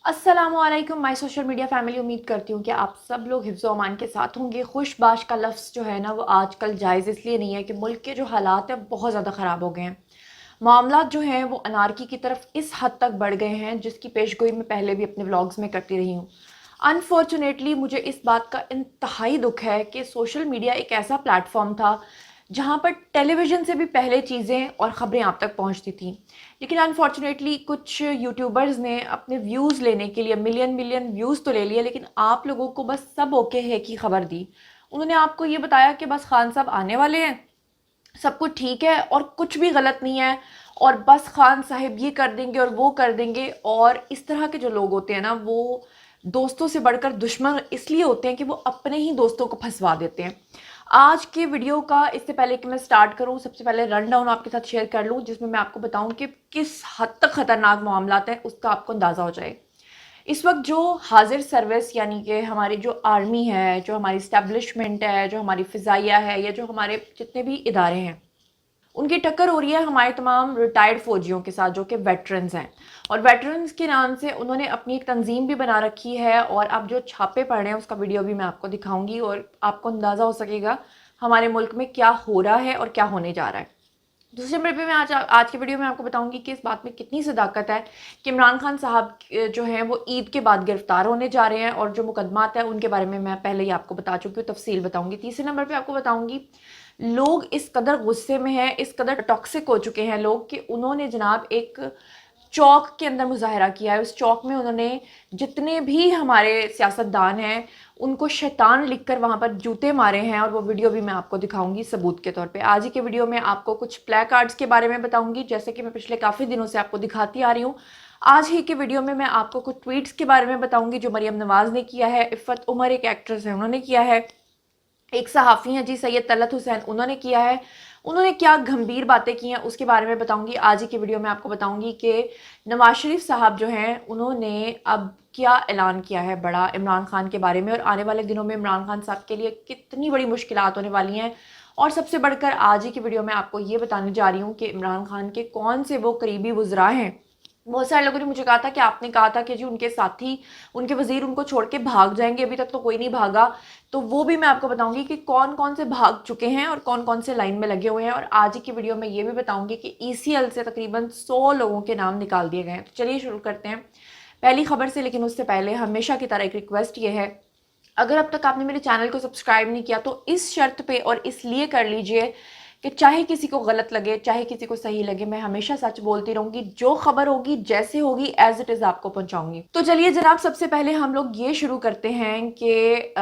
अस्सलामुअलैकुम my social media family. उम्मीद करती हूँ कि आप सब लोग हिफ्ज़ व अमान के साथ होंगे। खुशबाश का लफ्ज़ जो है ना वो आजकल जायज़ इसलिए नहीं है कि मुल्क के जो हालात हैं बहुत ज़्यादा ख़राब हो गए हैं। मामलात जो हैं वो अनारकी की तरफ इस हद तक बढ़ गए हैं जिसकी पेशगोई मैं पहले भी अपने व्लॉग्स में करती रही हूँ। अनफॉर्चुनेटली मुझे इस बात का इंतहाई दुख है कि सोशल मीडिया एक ऐसा प्लेटफॉर्म था जहाँ पर टेलीविज़न से भी पहले चीज़ें और ख़बरें आप तक पहुँचती थीं। लेकिन अनफॉर्चुनेटली कुछ यूट्यूबर्स ने अपने व्यूज़ लेने के लिए मिलियन मिलियन व्यूज़ तो ले लिए, लेकिन आप लोगों को बस सब ओके है की खबर दी। उन्होंने आपको ये बताया कि बस खान साहब आने वाले हैं, सब कुछ ठीक है और कुछ भी गलत नहीं है, और बस खान साहब ये कर देंगे और वो कर देंगे। और इस तरह के जो लोग होते हैं ना वो दोस्तों से बढ़कर दुश्मन इसलिए होते हैं कि वो अपने ही दोस्तों को फंसवा देते हैं। आज के वीडियो का इससे पहले कि मैं स्टार्ट करूं, सबसे पहले रन डाउन आपके साथ शेयर कर लूं जिसमें मैं आपको बताऊं कि किस हद तक खतरनाक मामलात हैं, उसका आपको अंदाज़ा हो जाए। इस वक्त जो हाजिर सर्विस यानी कि हमारी जो आर्मी है, जो हमारी इस्टेब्लिशमेंट है, जो हमारी फ़िज़ाइया है, या जो हमारे जितने भी इदारे हैं, उनकी टक्कर हो रही है हमारे तमाम रिटायर्ड फ़ौजियों के साथ जो कि वेटरन्स हैं। और वेटरन्स के नाम से उन्होंने अपनी एक तंजीम भी बना रखी है, और अब जो छापे पड़ रहे हैं उसका वीडियो भी मैं आपको दिखाऊंगी और आपको अंदाज़ा हो सकेगा हमारे मुल्क में क्या हो रहा है और क्या होने जा रहा है। दूसरे नंबर पे मैं आज के वीडियो में आपको बताऊंगी कि इस बात में कितनी सदाकत है कि इमरान खान साहब जो हैं वो ईद के बाद गिरफ्तार होने जा रहे हैं, और जो मुकदमात है उनके बारे में मैं पहले ही आपको बता चुकी हूँ, तफसील बताऊंगी। तीसरे नंबर पे आपको बताऊंगी लोग इस कदर गुस्से में हैं, इस कदर टॉक्सिक हो चुके हैं लोग कि उन्होंने जनाब एक चौक के अंदर मुजाहरा किया है। उस चौक में उन्होंने जितने भी हमारे सियासतदान हैं उनको शैतान लिखकर वहाँ पर जूते मारे हैं, और वो वीडियो भी मैं आपको दिखाऊंगी सबूत के तौर पे। आज ही के वीडियो में आपको कुछ प्ले कार्ड्स के बारे में बताऊंगी जैसे कि मैं पिछले काफ़ी दिनों से आपको दिखाती आ रही हूँ। आज ही के वीडियो में मैं आपको कुछ ट्वीट्स के बारे में बताऊंगी जो मरियम नवाज़ ने किया है, इफ़त उमर एक एक्ट्रेस है उन्होंने किया है, एक सहाफ़ी हैं जी सैयद तलत हुसैन उन्होंने किया है। उन्होंने क्या गंभीर बातें की हैं उसके बारे में बताऊंगी। आज ही की वीडियो में आपको बताऊंगी कि नवाज शरीफ साहब जो हैं उन्होंने अब क्या ऐलान किया है बड़ा इमरान खान के बारे में, और आने वाले दिनों में इमरान खान साहब के लिए कितनी बड़ी मुश्किलात होने वाली हैं। और सबसे बढ़कर आज ही की वीडियो में आपको ये बताने जा रही हूँ कि इमरान खान के कौन से वो करीबी वज़रा हैं। बहुत सारे लोगों ने मुझे कहा था कि आपने कहा था कि जी उनके साथी उनके वजीर उनको छोड़ के भाग जाएंगे, अभी तक तो कोई नहीं भागा। तो वो भी मैं आपको बताऊंगी कि कौन कौन से भाग चुके हैं और कौन कौन से लाइन में लगे हुए हैं। और आज ही की वीडियो में ये भी बताऊंगी कि ईसीएल से तकरीबन 100 लोगों के नाम निकाल दिए गए हैं। तो चलिए शुरू करते हैं पहली खबर से, लेकिन उससे पहले हमेशा की तरह एक रिक्वेस्ट ये है, अगर अब तक आपने मेरे चैनल को सब्सक्राइब नहीं किया तो इस शर्त पे और इसलिए कर लीजिए कि चाहे किसी को गलत लगे चाहे किसी को सही लगे, मैं हमेशा सच बोलती रहूंगी। जो खबर होगी जैसे होगी एज इट इज़ आपको पहुंचाऊंगी। तो चलिए जनाब, सबसे पहले हम लोग ये शुरू करते हैं कि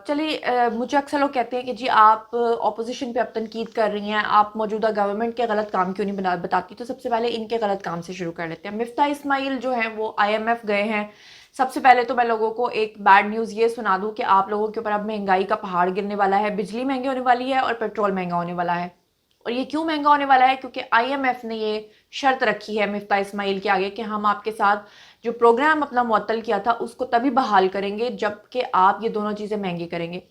चलिए मुझे अक्सर लोग कहते हैं कि जी आप ऑपोजिशन पे अब तनकीद कर रही हैं, आप मौजूदा गवर्नमेंट के गलत काम क्यों नहीं बताती। तो सबसे पहले इनके गलत काम से शुरू कर लेते हैं। मिफ्ता इस्माइल जो हैं वो IMF गए हैं। सबसे पहले तो मैं लोगों को एक बैड न्यूज़ ये सुना दूं कि आप लोगों के ऊपर अब महंगाई का पहाड़ गिरने वाला है, बिजली महंगी होने वाली है और पेट्रोल महंगा होने वाला है। और ये क्यों महंगा होने वाला है? क्योंकि IMF ने ये शर्त रखी है मिफ्ता इस्माइल के आगे कि हम आपके साथ जो प्रोग्राम अपना मुअत्तल किया था उसको तभी बहाल करेंगे जबकि आप ये दोनों चीज़ें महंगी करेंगे।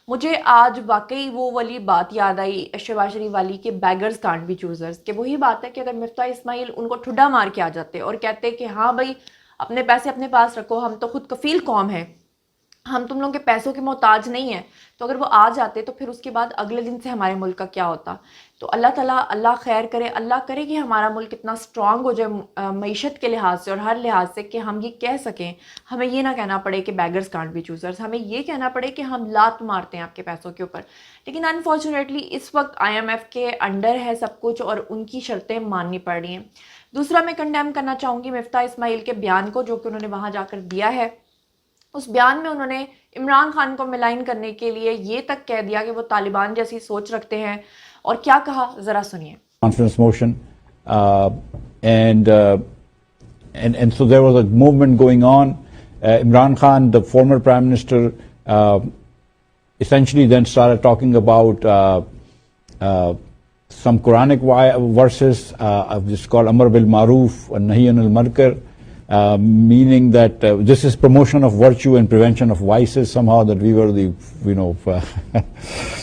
मुझे आज वाकई वो वाली बात याद आई शहबाज शरीफ वाली कि बैगर्स कांट बी चूजर्स, कि वही बात है कि अगर मिफ्ता इस्माइल उनको ठुड्डा मार के आ जाते और कहते कि हाँ भाई अपने पैसे अपने पास रखो, हम तो खुद कफील कौम है, हम तुम लोगों के पैसों के मोहताज नहीं है, तो अगर वो आ जाते तो फिर उसके बाद अगले दिन से हमारे मुल्क का क्या होता। तो अल्लाह ताला अल्लाह खैर करे, अल्लाह करे कि हमारा मुल्क इतना स्ट्रांग हो जाए मईशत के लिहाज से और हर लिहाज से कि हम ये कह सकें, हमें ये ना कहना पड़े कि बैगर्स कांट बी चूजर्स, हमें ये कहना पड़े कि हम लात मारते हैं आपके पैसों के ऊपर। लेकिन अनफॉर्चुनेटली इस वक्त IMF के अंडर है सब कुछ और उनकी शर्तें माननी पड़ रही हैं। दूसरा मैं कंडेम करना चाहूँगी मिफ्ता इस्माइल के बयान को जो कि उन्होंने वहाँ जाकर दिया है। उस बयान में उन्होंने इमरान खान को मिलाइन करने के लिए ये तक कह दिया कि वो तालिबान जैसी सोच रखते हैं। और क्या कहा जरा सुनिए। Confidence motion, uh, and uh, and so there was a movement going on. Imran Khan, the former prime minister, essentially then started talking about some Quranic verses, just called Amr bil Maruf and Nahi anil Munkar, meaning that this is promotion of virtue and prevention of vices. Somehow that we were the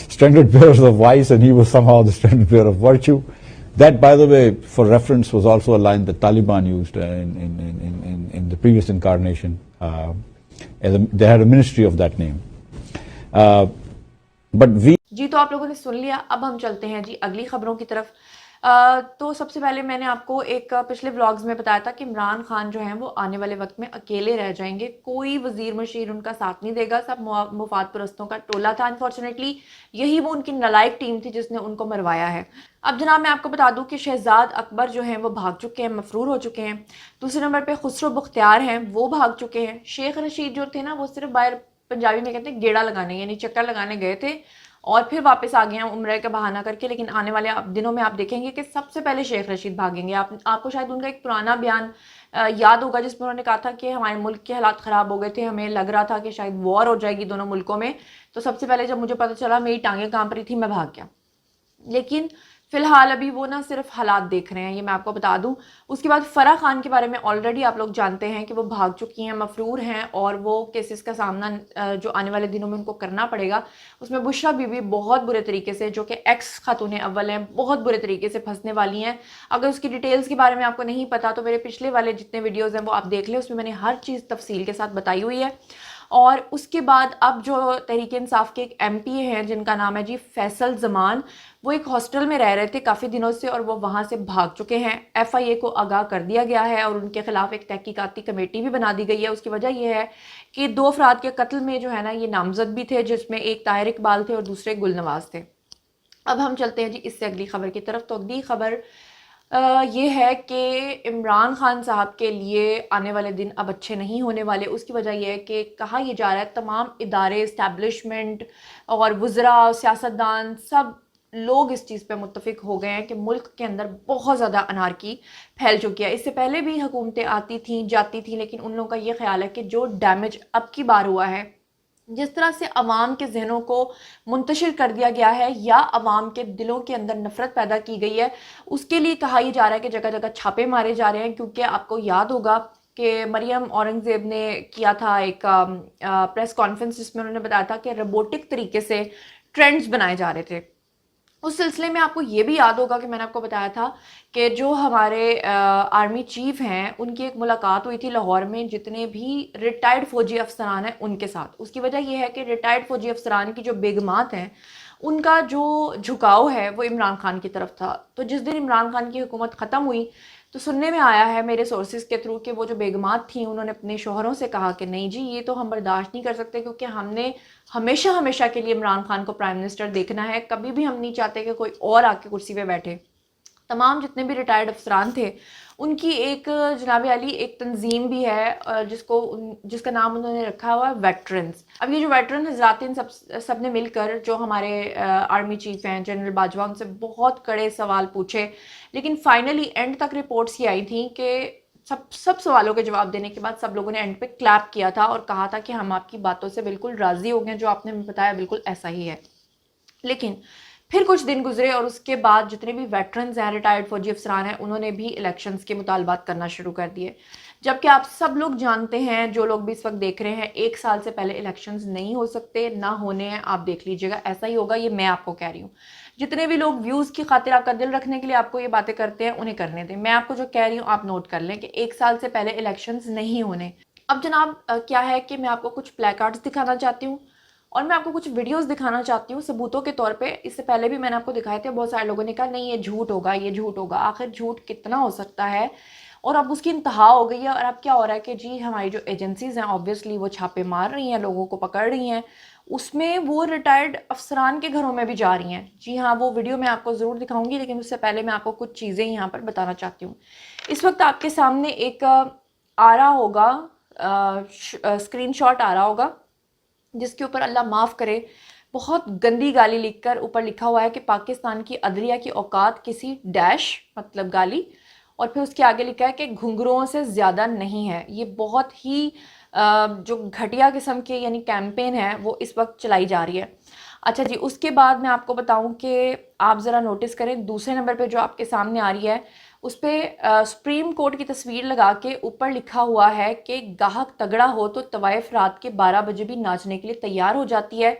standard bearers of vice, and he was somehow the standard bearer of virtue. That, by the way, for reference, was also a line that Taliban used in the previous incarnation. They had a ministry of that name. But we जी, तो आप लोगों ने सुन लिया। अब हम चलते हैं जी अगली खबरों की तरफ। तो सबसे पहले मैंने आपको एक पिछले व्लॉग्स में बताया था कि इमरान खान जो हैं वो आने वाले वक्त में अकेले रह जाएंगे, कोई वजीर मशीर उनका साथ नहीं देगा, सब मुफाद परस्तों का टोला था। अनफॉर्चुनेटली यही वो उनकी नालायक टीम थी जिसने उनको मरवाया है। अब जनाब मैं आपको बता दूं कि शहजाद अकबर जो हैं वो भाग चुके हैं, मफरूर हो चुके हैं। दूसरे नंबर पे खुसरो बख्तियार हैं, वो भाग चुके हैं। शेख रशीद जो थे ना वो सिर्फ बाहर, पंजाबी में कहते हैं गेड़ा लगाने, यानी चक्कर लगाने गए थे और फिर वापस आ गए हैं उम्र का बहाना करके। लेकिन आने वाले दिनों में आप देखेंगे कि सबसे पहले शेख रशीद भागेंगे। आपको शायद उनका एक पुराना बयान याद होगा जिसमें उन्होंने कहा था कि हमारे मुल्क के हालात ख़राब हो गए थे, हमें लग रहा था कि शायद वॉर हो जाएगी दोनों मुल्कों में, तो सबसे पहले जब मुझे पता चला मेरी टांगें कांप रही थी, मैं भाग गया। लेकिन फिलहाल अभी वो ना सिर्फ हालात देख रहे हैं, ये मैं आपको बता दूं। उसके बाद फराह खान के बारे में ऑलरेडी आप लोग जानते हैं कि वो भाग चुकी हैं, मफरूर हैं और वो केसेस का सामना जो आने वाले दिनों में उनको करना पड़ेगा। उसमें बुशरा बीबी बहुत बुरे तरीके से, जो कि एक्स खातून अव्वल हैं, बहुत बुरे तरीके से फंसने वाली हैं। अगर उसकी डिटेल्स के बारे में आपको नहीं पता तो मेरे पिछले वाले जितने वीडियोज़ हैं वो आप देख लें, उसमें मैंने हर चीज़ तफसील के साथ बताई हुई है। और उसके बाद अब जो तहरीक इंसाफ के एक MP हैं जिनका नाम है जी फैसल जमान, वो एक हॉस्टल में रह रहे थे काफ़ी दिनों से और वो वहाँ से भाग चुके हैं। FIA को आगाह कर दिया गया है और उनके खिलाफ एक तहकीकाती कमेटी भी बना दी गई है। उसकी वजह यह है कि 2 अफराद के कत्ल में जो है ना ये नामजद भी थे, जिसमें एक ताहिर इकबाल थे और दूसरे गुलनवाज थे। अब हम चलते हैं जी इससे अगली खबर की तरफ। तो अगली खबर ये है कि इमरान खान साहब के लिए आने वाले दिन अब अच्छे नहीं होने वाले। उसकी वजह यह है कि कहा यह जा रहा है तमाम इदारे, इस्टेब्लिशमेंट और वज़रा, सियासतदान, सब लोग इस चीज़ पे मुत्तफिक हो गए हैं कि मुल्क के अंदर बहुत ज़्यादा अनारकी फैल चुकी है। इससे पहले भी हुकूमतें आती थीं, जाती थीं, लेकिन उन लोगों का ये ख्याल है कि जो डैमेज अब की बार हुआ है, जिस तरह से अवाम के जहनों को मुंतशिर कर दिया गया है या अवाम के दिलों के अंदर नफरत पैदा की गई है, उसके लिए कहा यह जा रहा है कि जगह जगह छापे मारे जा रहे हैं। क्योंकि आपको याद होगा कि मरियम औरंगज़ेब ने किया था एक प्रेस कॉन्फ्रेंस जिसमें उन्होंने बताया था कि रोबोटिक तरीके से ट्रेंड्स बनाए जा रहे थे। उस सिलसिले में आपको ये भी याद होगा कि मैंने आपको बताया था कि जो हमारे आर्मी चीफ हैं उनकी एक मुलाकात हुई थी लाहौर में जितने भी रिटायर्ड फ़ौजी अफसरान हैं उनके साथ। उसकी वजह यह है कि रिटायर्ड फ़ौजी अफसरान की जो बेगमात हैं उनका जो झुकाव है वो इमरान खान की तरफ था। तो जिस दिन इमरान खान की हुकूमत ख़त्म हुई तो सुनने में आया है मेरे सोर्सेज के थ्रू कि वो जो बेगमात थी उन्होंने अपने शोहरों से कहा कि नहीं जी ये तो हम बर्दाश्त नहीं कर सकते, क्योंकि हमने हमेशा हमेशा के लिए इमरान खान को प्राइम मिनिस्टर देखना है, कभी भी हम नहीं चाहते कि कोई और आके कुर्सी पे बैठे। तमाम जितने भी रिटायर्ड अफसरान थे उनकी एक जनाब अली एक तंजीम भी है जिसका नाम उन्होंने रखा हुआ है वेटरन्स। अब ये जो वेटरन हजरात इन सब ने मिलकर जो हमारे आर्मी चीफ हैं जनरल बाजवा, उनसे बहुत कड़े सवाल पूछे, लेकिन फाइनली एंड तक रिपोर्ट्स ये आई थी कि सब सवालों के जवाब देने के बाद सब लोगों ने एंड पे क्लैप किया था और कहा था कि हम आपकी बातों से बिल्कुल राज़ी हो गए, जो आपने बताया बिल्कुल ऐसा ही है। लेकिन फिर कुछ दिन गुजरे और उसके बाद जितने भी वेटरन्स हैं, रिटायर्ड फौजी अफसरान हैं, उन्होंने भी इलेक्शंस के मुतालबात करना शुरू कर दिए। जबकि आप सब लोग जानते हैं, जो लोग भी इस वक्त देख रहे हैं, 1 साल से पहले इलेक्शंस नहीं हो सकते, ना होने हैं। आप देख लीजिएगा ऐसा ही होगा, ये मैं आपको कह रही हूँ। जितने भी लोग व्यूज़ की खातिर आपका दिल रखने के लिए आपको ये बातें करते हैं उन्हें करने दें। मैं आपको जो कह रही हूँ आप नोट कर लें कि 1 साल से पहले इलेक्शंस नहीं होने। अब जनाब क्या है कि मैं आपको कुछ प्लेकार्ड्स दिखाना चाहती हूँ और मैं आपको कुछ वीडियोस दिखाना चाहती हूँ सबूतों के तौर पे। इससे पहले भी मैंने आपको दिखाए थे, बहुत सारे लोगों ने कहा नहीं ये झूठ होगा, ये झूठ होगा। आखिर झूठ कितना हो सकता है? और अब उसकी इंतहा हो गई है। और अब क्या हो रहा है कि जी हमारी जो एजेंसीज़ हैं ऑब्वियसली वो छापे मार रही हैं, लोगों को पकड़ रही हैं, उसमें वो रिटायर्ड अफसरान के घरों में भी जा रही हैं। जी हाँ, वो वीडियो मैं आपको ज़रूर दिखाऊंगी, लेकिन उससे पहले मैं आपको कुछ चीज़ें यहाँ पर बताना चाहती हूँ। इस वक्त आपके सामने एक आ रहा होगा स्क्रीनशॉट आ रहा होगा जिसके ऊपर अल्लाह माफ़ करे बहुत गंदी गाली लिखकर ऊपर लिखा हुआ है कि पाकिस्तान की अदलिया की औकात किसी डैश मतलब गाली, और फिर उसके आगे लिखा है कि घुंघरुओं से ज़्यादा नहीं है। ये बहुत ही जो घटिया किस्म के यानी कैंपेन है वो इस वक्त चलाई जा रही है। अच्छा जी, उसके बाद मैं आपको बताऊं कि आप ज़रा नोटिस करें दूसरे नंबर पे जो आपके सामने आ रही है उस पर सुप्रीम कोर्ट की तस्वीर लगा के ऊपर लिखा हुआ है कि गाहक तगड़ा हो तो तवाइफ रात के 12 बजे भी नाचने के लिए तैयार हो जाती है।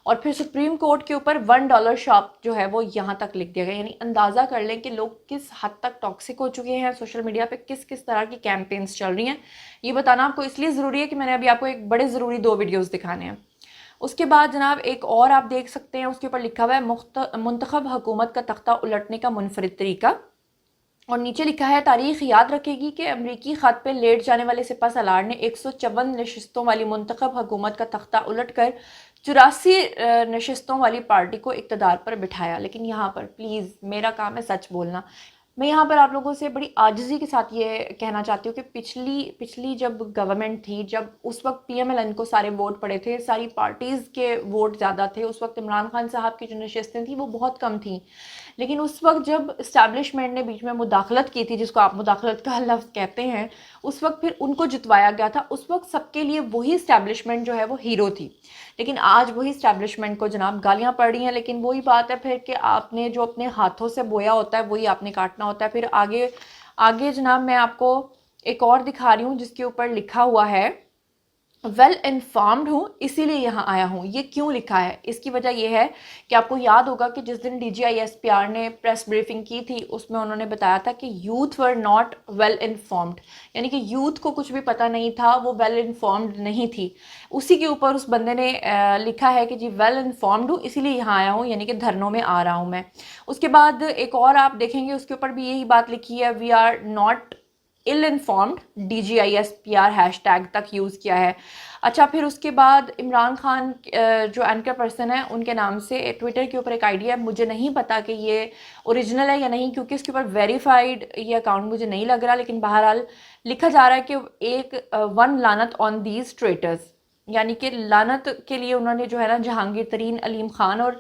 और फिर सुप्रीम कोर्ट के ऊपर $1 शॉप जो है वो यहाँ तक लिख दिया गया। यानी अंदाज़ा कर लें कि लोग किस हद तक टॉक्सिक हो चुके हैं, सोशल मीडिया पे किस किस तरह की कैंपेन्स चल रही हैं। ये बताना आपको इसलिए ज़रूरी है कि मैंने अभी आपको एक बड़े ज़रूरी 2 वीडियोज़ दिखाने हैं। उसके बाद जनाब एक और आप देख सकते हैं, उसके ऊपर लिखा हुआ है मुंतखब हुकूमत का तख्ता उलटने का मुनफरिद तरीका, और नीचे लिखा है तारीख याद रखेगी कि अमरीकी खत पे लेट जाने वाले सिपा सलार ने 154 नशिस्तों वाली मुंतखब हुकूमत का तख्ता उलट कर 84 नशिस्तों वाली पार्टी को इक़्तिदार पर बिठाया। लेकिन यहाँ पर प्लीज़ मेरा काम है सच बोलना। मैं यहाँ पर आप लोगों से बड़ी आजिज़ी के साथ ये कहना चाहती हूँ कि पिछली जब गवर्नमेंट थी, जब उस वक्त PMLN को सारे वोट पड़े थे, सारी पार्टीज़ के वोट ज़्यादा थे, उस वक्त इमरान खान साहब की जो नशिस्तें थी वो बहुत कम थी। लेकिन उस वक्त जब इस्टेब्लिशमेंट ने बीच में मुदाखलत की थी, जिसको आप मुदाखलत का लफ्ज़ कहते हैं, उस वक्त फिर उनको जितवाया गया था। उस वक्त सबके लिए वही इस्टेब्लिशमेंट जो है वो हीरो थी। लेकिन आज वही इस्टेब्लिशमेंट को जनाब गालियाँ पड़ रही हैं। लेकिन वही बात है फिर कि आपने जो अपने हाथों से बोया होता है वही आपने काटना होता है। फिर आगे जनाब मैं आपको एक और दिखा रही हूँ जिसके ऊपर लिखा हुआ है वेल इन्फॉर्म्ड हूँ इसीलिए यहाँ आया हूँ। ये क्यों लिखा है? इसकी वजह यह है कि आपको याद होगा कि जिस दिन DGISPR ने प्रेस ब्रीफिंग की थी उसमें उन्होंने बताया था कि youth were not well informed, यानी कि यूथ को कुछ भी पता नहीं था, वो वेल इन्फॉर्म्ड नहीं थी। उसी के ऊपर उस बंदे ने लिखा है कि जी वेल इन्फॉर्म्ड हूँ इसीलिए यहाँ आया हूँ, यानी कि धरनों में आ रहा हूँ मैं। उसके बाद एक और आप देखेंगे उसके ऊपर भी यही बात लिखी है, we are not ill informed, DGISPR hashtag तक यूज़ किया है। अच्छा, फिर उसके बाद इमरान खान जो एंकर पर्सन है उनके नाम से ट्विटर के ऊपर एक आईडी है, मुझे नहीं पता कि ये ओरिजिनल है या नहीं क्योंकि इसके ऊपर वेरीफाइड ये अकाउंट मुझे नहीं लग रहा। लेकिन बहरहाल लिखा जा रहा है कि एक 1 लानत ऑन दीज ट्रेटर्स, यानी कि लानत के लिए उन्होंने जो है ना जहांगीर तरीन, अलीम खान और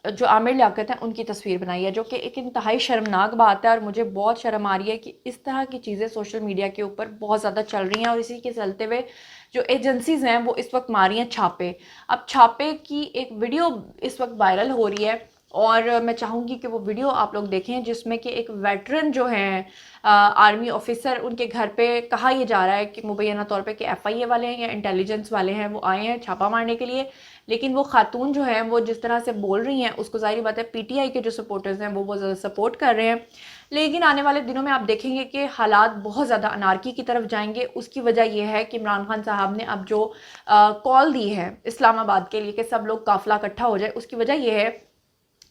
जो आमिर लियाकत हैं उनकी तस्वीर बनाई है, जो कि एक इंतहाई शर्मनाक बात है। और मुझे बहुत शर्म आ रही है कि इस तरह की चीज़ें सोशल मीडिया के ऊपर बहुत ज़्यादा चल रही हैं। और इसी के चलते हुए जो एजेंसीज़ हैं वो इस वक्त मार रही हैं छापे। अब छापे की एक वीडियो इस वक्त वायरल हो रही है और मैं चाहूँगी कि वो वीडियो आप लोग देखें जिसमें कि एक वेटरन जो हैं आर्मी ऑफिसर, उनके घर पे कहा यह जा रहा है कि मुबैना तौर पे कि FIA वाले हैं या इंटेलिजेंस वाले हैं वो आए हैं छापा मारने के लिए। लेकिन वो खातून जो हैं वो जिस तरह से बोल रही हैं उसको ज़ाहिर बात है PTI के जो सपोर्टर्स हैं वो ज़्यादा सपोर्ट कर रहे हैं। लेकिन आने वाले दिनों में आप देखेंगे कि हालात बहुत ज़्यादा अनारकी की तरफ जाएंगे। उसकी वजह यह है कि इमरान खान साहब ने अब जो कॉल दी है इस्लामाबाद के लिए कि सब लोग काफ़िला इकट्ठा हो जाए, उसकी वजह यह है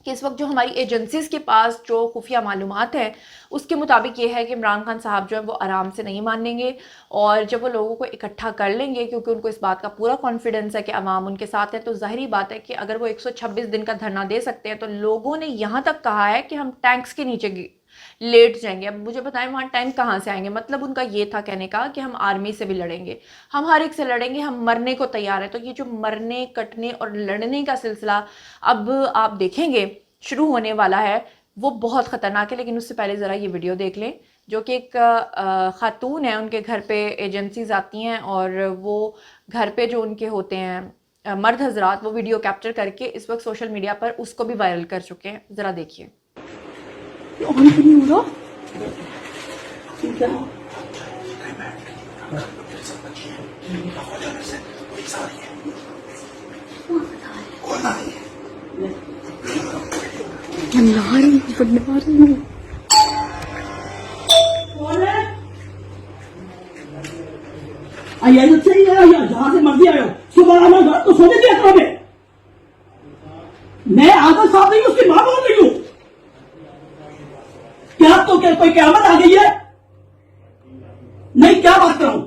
कि इस वक्त जो हमारी एजेंसीज़ के पास जो खुफिया मालूमात है उसके मुताबिक ये है कि इमरान खान साहब जो है वो आराम से नहीं मानेंगे। और जब वो लोगों को इकट्ठा कर लेंगे, क्योंकि उनको इस बात का पूरा कॉन्फिडेंस है कि अवाम उनके साथ है, तो ज़ाहिरी बात है कि अगर वो 126 दिन का धरना दे सकते हैं तो लोगों ने यहाँ तक कहा है कि हम टैंक्स के नीचे लेट जाएंगे। अब मुझे बताएं वहाँ टैंक कहाँ से आएंगे? मतलब उनका ये था कहने का कि हम आर्मी से भी लड़ेंगे, हम हर एक से लड़ेंगे, हम मरने को तैयार है। तो ये जो मरने, कटने और लड़ने का सिलसिला अब आप देखेंगे शुरू होने वाला है, वो बहुत ख़तरनाक है। लेकिन उससे पहले ज़रा ये वीडियो देख लें जो कि एक खातून है, उनके घर पे एजेंसीज आती हैं और वो घर पे जो उनके होते हैं मर्द हजरात वो वीडियो कैप्चर करके इस वक्त सोशल मीडिया पर उसको भी वायरल कर चुके हैं। ज़रा देखिए। ऑन तो नहीं हो रहा। ठीक है। ये तो सही है यार, जहां से मर्जी आयो सुबह आना घर तो सोने दिया करो। मैं आदत साहब नहीं उसकी मां बोल रही हूँ। क्या तो क्या कोई क़यामत आ गई है? नहीं, क्या बात कर रहा हूं?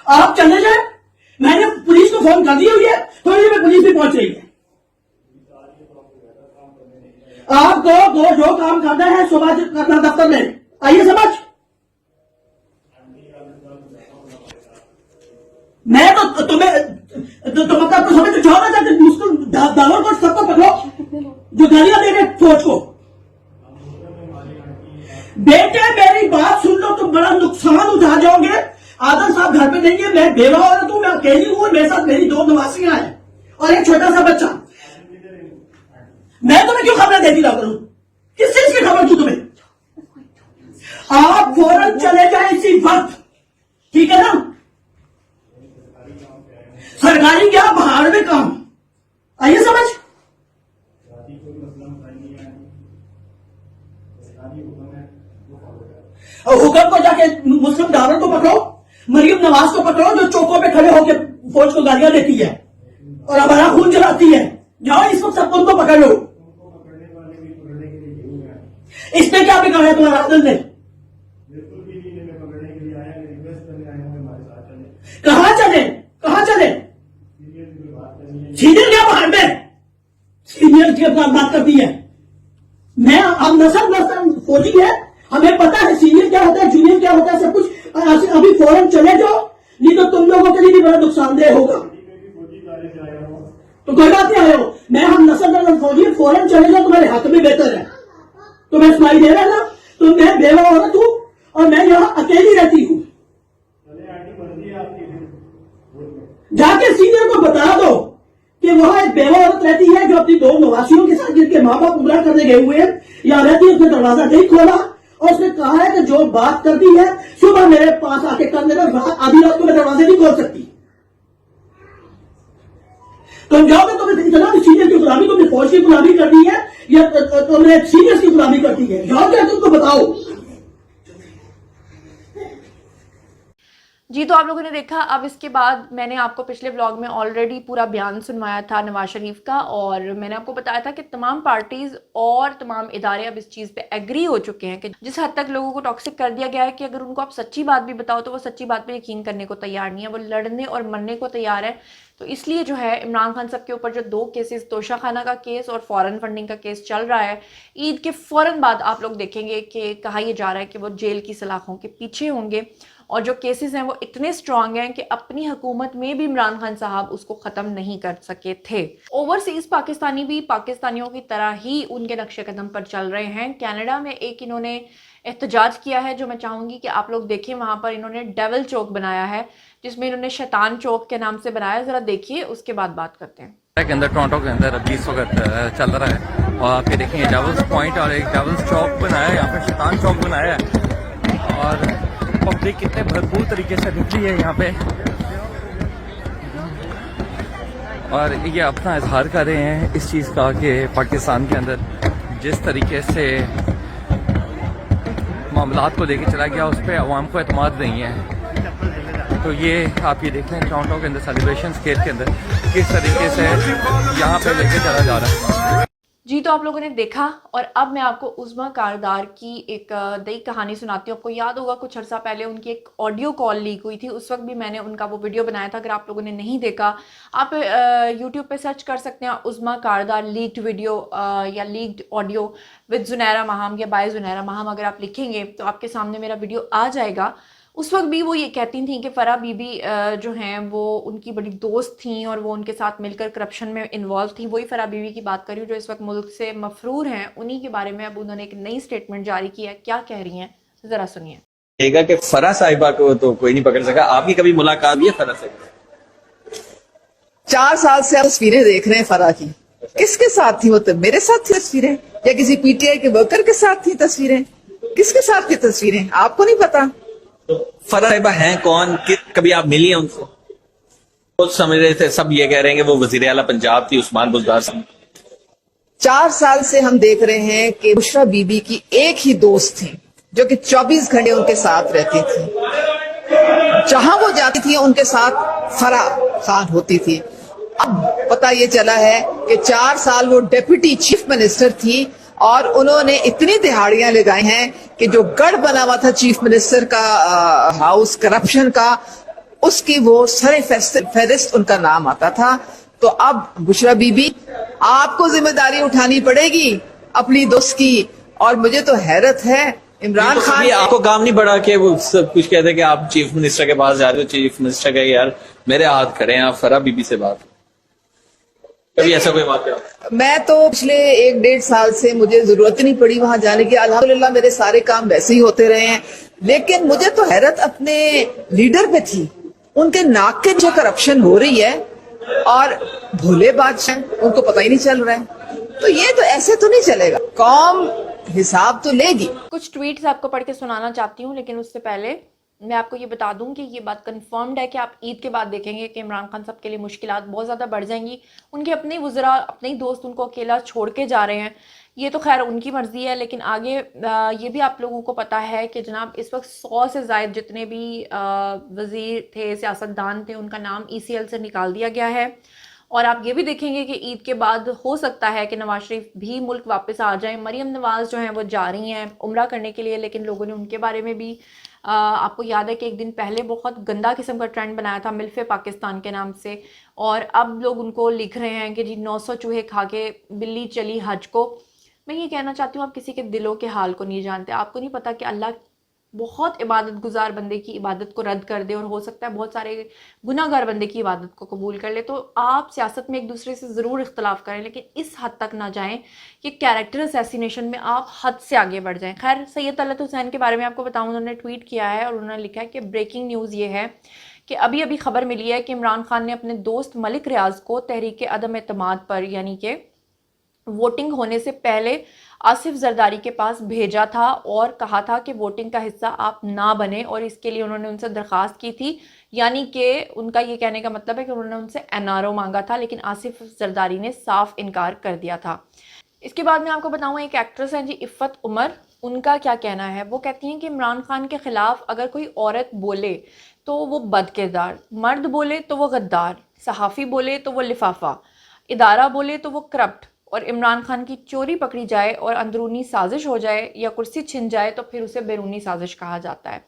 आप चले जाए, मैंने पुलिस को फोन कर दी हुई है, थोड़ी देर में पुलिस भी पहुंच रही है। आपको जो काम करना है सुबह करना दफ्तर में, आइए समझ। मैं तो तुम्हें तो मतलब तो समझ चाहो ना, उसको दावर को सबको पकड़ो जो गालियां दे रहे फौज को। बेटे मेरी बात सुन लो, तुम बड़ा नुकसान उठा जाओगे। आदम साहब घर पे नहीं है, मैं बेवा औरत हूं, मैं अकेली हूं, मेरे साथ मेरी 2 नवासियां हैं और एक छोटा सा बच्चा। मैं तुम्हें क्यों खबरें देती रहा करूं? किस चीज की खबर दूं तुम्हें? आप फौरन चले जाए इसी वक्त, ठीक है ना? सरकारी क्या, बाहर में काम। और हुक्म को जाके मुस्लिम डावर को पकड़ो, मरियम नवाज को पकड़ो जो चौकों पे खड़े होकर फौज को गालियां देती है और हमारा खून जलाती है। जाओ इस वक्त सब उनको पकड़ लो। इसमें क्या बिगाड़ा है तुम्हारा अदल ने? कहां चले, कहां चले? सीनियर क्या बाहर में सीनियर की अपना बात करती है। मैं अब नस्ल फौजी है, हमें पता है सीनियर क्या होता है, जूनियर क्या होता है, सब कुछ। अभी फौरन चले जाओ, नहीं तो तुम लोगों के लिए भी बड़ा नुकसानदेह होगा। तो कोई बात नहीं आए हो, मैं हम नस्ल फौजी, फौरन चले जाओ, तुम्हारे हक में बेहतर है। तुम्हें सुनाई दे रहा है ना? तो मैं बेवा औरत हूं और मैं यहां अकेली रहती हूं। जाके सीनियर को बता दो कि वहां एक बेवा औरत रहती है जो अपनी 2 नवासियों के साथ, जिनके माँ बाप उमरा करने गए हुए हैं, या रहती है। उसने दरवाजा नहीं खोला और उसने कहा है कि जो बात करती है सुबह मेरे पास आके कर लेना, आधी रात को मैं दरवाजे नहीं खोल सकती। तुम जाओगे, तुम्हें इतना भी सीनियर की गुलामी, तुमने फौज की गुलामी करनी है या तुमने सीनियर्स की गुलामी करनी है? जाओगे तुमको बताओ। जी, तो आप लोगों ने देखा। अब इसके बाद मैंने आपको पिछले व्लॉग में ऑलरेडी पूरा बयान सुनवाया था नवाज शरीफ का, और मैंने आपको बताया था कि तमाम पार्टीज़ और तमाम इदारे अब इस चीज़ पे एग्री हो चुके हैं कि जिस हद तक लोगों को टॉक्सिक कर दिया गया है कि अगर उनको आप सच्ची बात भी बताओ तो वो सच्ची बात पे यकीन करने को तैयार नहीं है, वो लड़ने और मरने को तैयार है। तो इसलिए जो है इमरान खान साहब के ऊपर जो 2 केसेस, तोशा खाना का केस और फॉरेन फंडिंग का केस चल रहा है, ईद के फ़ौरन बाद आप लोग देखेंगे कि कहा यह जा रहा है कि वो जेल की सलाखों के पीछे होंगे, और जो केसेस हैं वो इतने स्ट्रांग हैं कि अपनी हुकूमत में भी इमरान खान साहब उसको ख़त्म नहीं कर सके थे। ओवरसीज़ पाकिस्तानी भी पाकिस्तानियों की तरह ही उनके नक्शे कदम पर चल रहे हैं। कनाडा में एक इन्होंने एहतजाज किया है जो मैं चाहूँगी कि आप लोग देखें। वहाँ पर इन्होंने डेविल चौक बनाया है, जिसमें इन्होंने शैतान चौक के नाम से बनाया। ज़रा देखिए, उसके बाद बात करते हैं। के अंदर टोरंटो के अंदर अभी इस वक्त चल रहा है, और आप ये देखेंगे डेविल्स पॉइंट और एक डेविल्स चौक बनाया है, यहाँ पे शैतान चौक बनाया है, और पब्लिक कितने भरपूर तरीके से निकली है यहाँ पे, और ये अपना इजहार कर रहे हैं इस चीज़ का कि पाकिस्तान के अंदर जिस तरीके से मामलात को लेके चला गया उस पर अवाम को एतमाद नहीं है। तो ये आप ये देख लें टोरंटो के अंदर सेलिब्रेशन स्केल के अंदर किस तरीके से यहाँ पे लेके चला जा रहा है। जी, तो आप लोगों ने देखा, और अब मैं आपको उज़्मा कारदार की एक नई कहानी सुनाती हूँ। आपको याद होगा कुछ अर्सा पहले उनकी एक ऑडियो कॉल लीक हुई थी, उस वक्त भी मैंने उनका वो वीडियो बनाया था। अगर आप लोगों ने नहीं देखा, आप यूट्यूब पे सर्च कर सकते हैं उज़्मा कारदार लीक्ड वीडियो या लीक्ड ऑडियो विद ज़ुनैरा महाम या बाय ज़ुनैरा महाम। अगर आप लिखेंगे तो आपके सामने मेरा वीडियो आ जाएगा। उस वक्त भी वो ये कहती थी कि फ़रा बीबी जो हैं वो उनकी बड़ी दोस्त थी और वो उनके साथ मिलकर करप्शन में इन्वॉल्व थी। वही फ़रा बीबी की बात कर रही हूँ जो इस वक्त मुल्क से मफरूर हैं। उन्हीं के बारे में अब उन्होंने एक नई स्टेटमेंट जारी की है। क्या कह रही हैं, ज़रा सुनिए। कहेगा कि फरा साहिबा को तो कोई नहीं पकड़ सका। आपकी कभी मुलाकात हुई है फरा से? 4 साल से आप तस्वीरें देख रहे हैं फरा की। किसके साथ थी वो? तो मेरे साथ थी तस्वीरें, या किसी पीटीआई के वर्कर के साथ थी तस्वीरें? किसके साथ थी तस्वीरें? आपको नहीं पता? फरा साहिबा हैं कौन? कभी आप मिली हैं उनसे? कुछ समझ रहे थे, सब ये कह रहे हैं कि वो वजीर आला पंजाब थी उस्मान बुज़दार साहब। 4 साल से हम देख रहे हैं कि बुशरा बीबी की एक ही दोस्त थी जो कि 24 घंटे उनके साथ रहती थी। जहां वो जाती थी उनके साथ फरा खान होती थी। अब पता ये चला है कि 4 साल वो डेप्यूटी चीफ मिनिस्टर थी और उन्होंने इतनी दिहाड़ियां लगाई हैं कि जो गढ़ बना हुआ था चीफ मिनिस्टर का हाउस करप्शन का, उसकी वो सरे फहरिस्त उनका नाम आता था। तो अब बुशरा बीबी आपको जिम्मेदारी उठानी पड़ेगी अपनी दोस्त की। और मुझे तो हैरत है इमरान खान, आपको काम नहीं पड़ा कि वो सब कुछ कहते कि आप चीफ मिनिस्टर के पास जा रहे हो, चीफ मिनिस्टर कहे यार मेरे हाथ खड़े हैं, आप फरा बीबी से बात, कभी ऐसा कोई बात है? मैं तो पिछले 1-1.5 साल से मुझे जरूरत नहीं पड़ी वहां जाने की। अल्हम्दुलिल्लाह मेरे सारे काम वैसे ही होते रहे हैं। लेकिन मुझे तो हैरत अपने लीडर पे थी, उनके नाक के जो करप्शन हो रही है और भोले बादशाह उनको पता ही नहीं चल रहा है। तो ये तो ऐसे तो नहीं चलेगा, कौम हिसाब तो लेगी। कुछ ट्वीट्स आपको पढ़ के सुनाना चाहती हूँ, लेकिन उससे पहले मैं आपको ये बता दूं कि ये बात कंफर्म्ड है कि आप ईद के बाद देखेंगे कि इमरान खान साहब के लिए मुश्किलात बहुत ज़्यादा बढ़ जाएंगी। उनके अपने वज़रा, अपने ही दोस्त उनको अकेला छोड़ के जा रहे हैं। ये तो खैर उनकी मर्ज़ी है, लेकिन आगे ये भी आप लोगों को पता है कि जनाब इस वक्त 100 से ज़ायद जितने भी वज़ीर थे, सियासतदान थे, उनका नाम ECL से निकाल दिया गया है। और आप ये भी देखेंगे कि ईद के बाद हो सकता है कि नवाज शरीफ भी मुल्क वापस आ जाएं। मरीम नवाज़ जो हैं वो जा रही हैं उम्रा करने के लिए, लेकिन लोगों ने उनके बारे में भी आपको याद है कि एक दिन पहले बहुत गंदा किस्म का ट्रेंड बनाया था मिल्फे पाकिस्तान के नाम से, और अब लोग उनको लिख रहे हैं कि जी 900 चूहे खा के बिल्ली चली हज को। मैं ये कहना चाहती हूँ, आप किसी के दिलों के हाल को नहीं जानते। आपको नहीं पता कि अल्लाह बहुत इबादत गुजार बंदे की इबादत को रद्द कर दे, और हो सकता है बहुत सारे गुनाहगार बंदे की इबादत को कबूल कर ले। तो आप सियासत में एक दूसरे से ज़रूर इख्तलाफ करें, लेकिन इस हद तक ना जाएं कि कैरेक्टर असैसिनेशन में आप हद से आगे बढ़ जाएं। खैर, सैयद तलत हुसैन के बारे में आपको बताऊं, उन्होंने ट्वीट किया है और उन्होंने लिखा है कि ब्रेकिंग न्यूज़ ये है कि अभी अभी खबर मिली है कि इमरान खान ने अपने दोस्त मलिक रियाज को तहरीक अदम एतमाद पर, यानी कि वोटिंग होने से पहले आसिफ जरदारी के पास भेजा था और कहा था कि वोटिंग का हिस्सा आप ना बने, और इसके लिए उन्होंने उनसे दरख्वास्त की थी। यानी कि उनका ये कहने का मतलब है कि उन्होंने उनसे NRO मांगा था, लेकिन आसिफ जरदारी ने साफ इनकार कर दिया था। इसके बाद मैं आपको बताऊँ, एक एक्ट्रेस हैं जी इफ़त उमर, उनका क्या कहना है। वो कहती हैं कि इमरान खान के ख़िलाफ़ अगर कोई औरत बोले तो वो बदकिरदार, मर्द बोले तो वो गद्दार, सहाफ़ी बोले तो वो लिफाफा, इदारा बोले तो वो करप्ट, और इमरान खान की चोरी पकड़ी जाए और अंदरूनी साजिश हो जाए या कुर्सी छिन जाए तो फिर उसे बैरूनी साजिश कहा जाता है।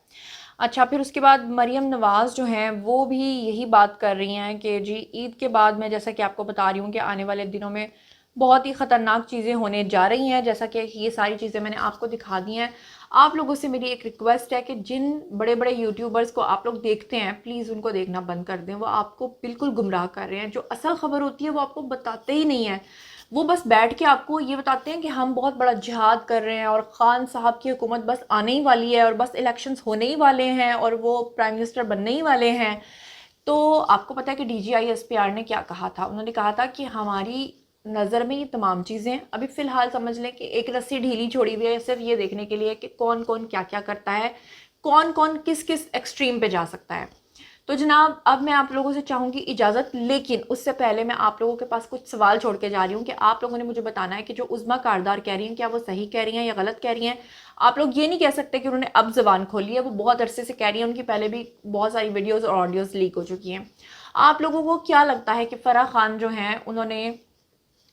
अच्छा, फिर उसके बाद मरीम नवाज़ जो हैं वो भी यही बात कर रही हैं कि जी ईद के बाद मैं जैसा कि आपको बता रही हूँ कि आने वाले दिनों में बहुत ही ख़तरनाक चीज़ें होने जा रही हैं, जैसा कि ये सारी चीज़ें मैंने आपको दिखा दी हैं। आप लोगों से मेरी एक रिक्वेस्ट है कि जिन बड़े बड़े यूट्यूबर्स को आप लोग देखते हैं, प्लीज़ उनको देखना बंद कर दें। वो आपको बिल्कुल गुमराह कर रहे हैं। जो असल खबर होती है वो आपको बताते ही नहीं है। वो बस बैठ के आपको ये बताते हैं कि हम बहुत बड़ा जिहाद कर रहे हैं और ख़ान साहब की हुकूमत बस आने ही वाली है और बस इलेक्शंस होने ही वाले हैं और वो प्राइम मिनिस्टर बनने ही वाले हैं। तो आपको पता है कि DGI SPR ने क्या कहा था। उन्होंने कहा था कि हमारी नज़र में ये तमाम चीज़ें अभी फ़िलहाल समझ लें कि एक रस्सी ढीली छोड़ी हुई है, सिर्फ ये देखने के लिए कि कौन कौन क्या क्या करता है, कौन कौन किस किस एक्सट्रीम पे जा सकता है। तो जनाब, अब मैं आप लोगों से चाहूँगी इजाज़त, लेकिन उससे पहले मैं आप लोगों के पास कुछ सवाल छोड़ के जा रही हूँ कि आप लोगों ने मुझे बताना है कि जो उज़्मा कारदार कह रही हैं क्या वो सही कह रही हैं या गलत कह रही हैं। आप लोग ये नहीं कह सकते कि उन्होंने अब ज़बान खोली है, वो बहुत अरसे से कह रही हैं, उनकी पहले भी बहुत सारी वीडियोज़ और ऑडियोज़ लीक हो चुकी हैं। आप लोगों को क्या लगता है कि फ़राह खान जो हैं उन्होंने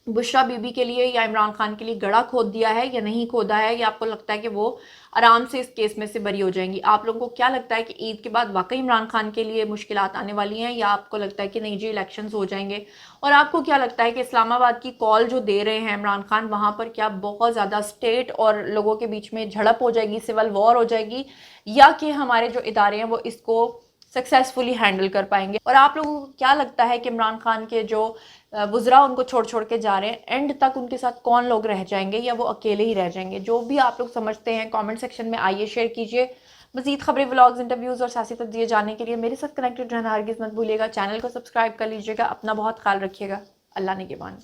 बुशरा बीबी के लिए या इमरान खान के लिए गड़ा खोद दिया है या नहीं खोदा है, या आपको लगता है कि वो आराम से इस केस में से बरी हो जाएंगी? आप लोगों को क्या लगता है कि ईद के बाद वाकई इमरान खान के लिए मुश्किलात आने वाली हैं, या आपको लगता है कि नहीं जी इलेक्शंस हो जाएंगे? और आपको क्या लगता है कि इस्लामाबाद की कॉल जो दे रहे हैं इमरान खान, वहाँ पर क्या बहुत ज़्यादा स्टेट और लोगों के बीच में झड़प हो जाएगी, सिविल वॉर हो जाएगी, या कि हमारे जो इदारे हैं वो इसको सक्सेसफुली हैंडल कर पाएंगे? और आप लोगों को क्या लगता है कि इमरान खान के जो वुज़रा उनको छोड़ छोड़ के जा रहे हैं, एंड तक उनके साथ कौन लोग रह जाएंगे या वो अकेले ही रह जाएंगे? जो भी आप लोग समझते हैं कमेंट सेक्शन में आइए शेयर कीजिए। मज़ीद खबरें, व्लॉग्स, इंटरव्यूज़ और सियासी तज्ज़िये जानने के लिए मेरे साथ कनेक्टेड रहना हरगिज़ मत भूलिएगा। चैनल को सब्सक्राइब कर लीजिएगा। अपना बहुत ख्याल रखिएगा। अल्लाह निगहबान।